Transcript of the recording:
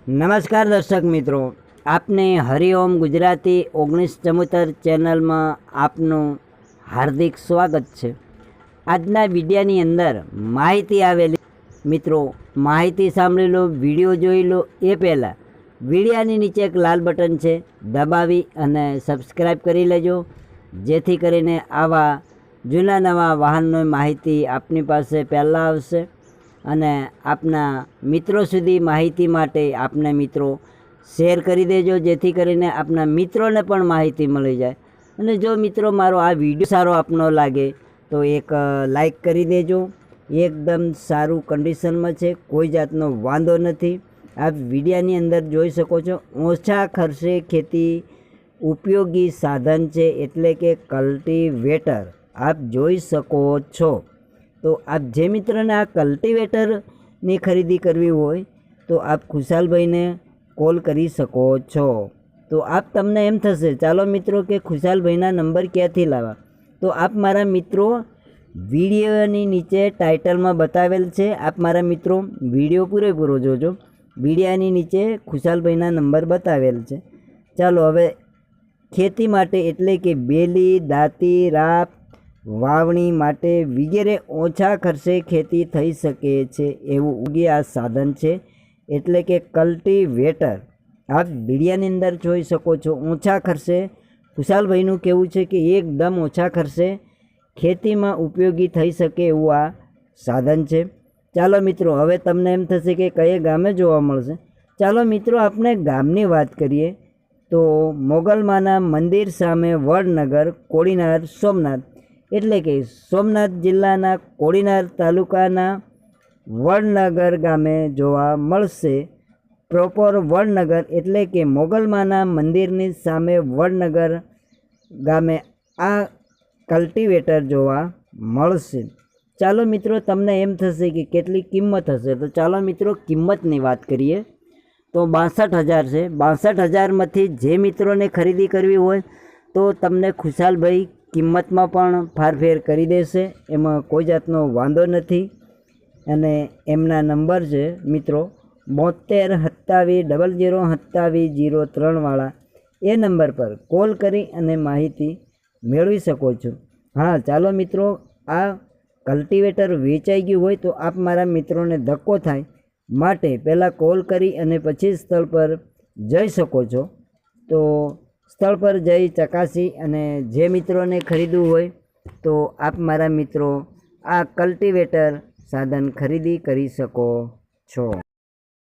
નમસ્કાર દર્શક મિત્રો, આપને હરિઓમ ગુજરાતી 1974 ચેનલમાં આપનું હાર્દિક સ્વાગત છે। આજના વિડિયાની અંદર માહિતી આવેલી મિત્રો, માહિતી સાંભળી લો, વિડીયો જોઈ લો એ પહેલાં વિડિયાની નીચે એક લાલ બટન છે, દબાવી અને સબસ્ક્રાઈબ કરી લેજો, જેથી કરીને આવા જૂના નવા વાહનની માહિતી આપની પાસે પહેલાં આવશે અને આપના મિત્રો સુધી માહિતી માટે આપને મિત્રો શેર કરી દેજો, જેથી કરીને આપના મિત્રોને પણ માહિતી મળી જાય। અને જો મિત્રો મારો આ વિડીયો સારો આપનો લાગે તો એક લાઈક કરી દેજો। એકદમ સારું કન્ડિશનમાં છે, કોઈ જાતનો વાંધો નથી। આપ વિડિયાની અંદર જોઈ શકો છો, ઓછા ખર્ચે ખેતી ઉપયોગી સાધન છે, એટલે કે કલ્ટિવેટર આપ જોઈ શકો છો। તો આપ જે મિત્રોને આ કલ્ટિવેટરની ખરીદી કરવી હોય તો આપ ખુશાલભાઈને કોલ કરી શકો છો। તો આપ તમને એમ થશે ચાલો મિત્રો કે ખુશાલભાઈના નંબર ક્યાંથી લાવવા, તો આપ મારા મિત્રો વિડીયોની નીચે ટાઇટલમાં બતાવેલ છે, આપ મારા મિત્રો વિડીયો પૂરેપૂરો જોજો। વિડીયાની નીચે ખુશાલભાઈના નંબર બતાવેલ છે। ચાલો હવે ખેતી માટે એટલે કે બેલી, દાંતી, રાપ, વાવણી માટે વગેરે ઓછા ખર્ચે ખેતી થઈ શકે છે એવું ઉપયોગી આ સાધન છે, એટલે કે કલ્ટિવેટર। આપ વિડિયાની અંદર જોઈ શકો છો, ઓછા ખર્ચે ખુશાલભાઈનું કહેવું છે કે એકદમ ઓછા ખર્ચે ખેતીમાં ઉપયોગી થઈ શકે એવું આ સાધન છે। ચાલો મિત્રો, હવે તમને એમ થશે કે કયા ગામે જોવા મળશે। ચાલો મિત્રો, આપણે ગામની વાત કરીએ તો મોગલમાના મંદિર સામે વડનગર, કોડીનાર, સોમનાથ, એટલે કે સોમનાથ જિલ્લાના કોડીનાર તાલુકાના વડનગર ગામે જોવા મળશે। પ્રોપર વડનગર એટલે કે મોગલમાના મંદિરની સામે વડનગર ગામે આ કલ્ટિવેટર જોવા મળશે। ચાલો મિત્રો, તમને એમ થશે કે કેટલી કિંમત હશે, તો ચાલો મિત્રો કિંમતની વાત કરીએ તો 62,000 છે। 62,000માંથી જે મિત્રોને ખરીદી કરવી હોય તો તમને ખુશાલભાઈ કિંમતમાં પણ ફારફેર કરી દેશે, એમાં કોઈ જાતનો વાંધો નથી। અને એમના નંબર છે મિત્રો 72 27 00 27 03 એ નંબર પર કોલ કરી અને માહિતી મેળવી શકો છો। હા ચાલો મિત્રો, આ કલ્ટિવેટર વેચાઈ ગયું હોય તો આપ મારા મિત્રોને ધક્કો થાય માટે પહેલાં કોલ કરી અને પછી સ્થળ પર જઈ શકો છો। તો સ્થળ પર જઈ ચકાસી અને જે મિત્રોને ખરીદવું હોય તો આપ મારા મિત્રો આ કલ્ટિવેટર સાધન ખરીદી કરી શકો છો।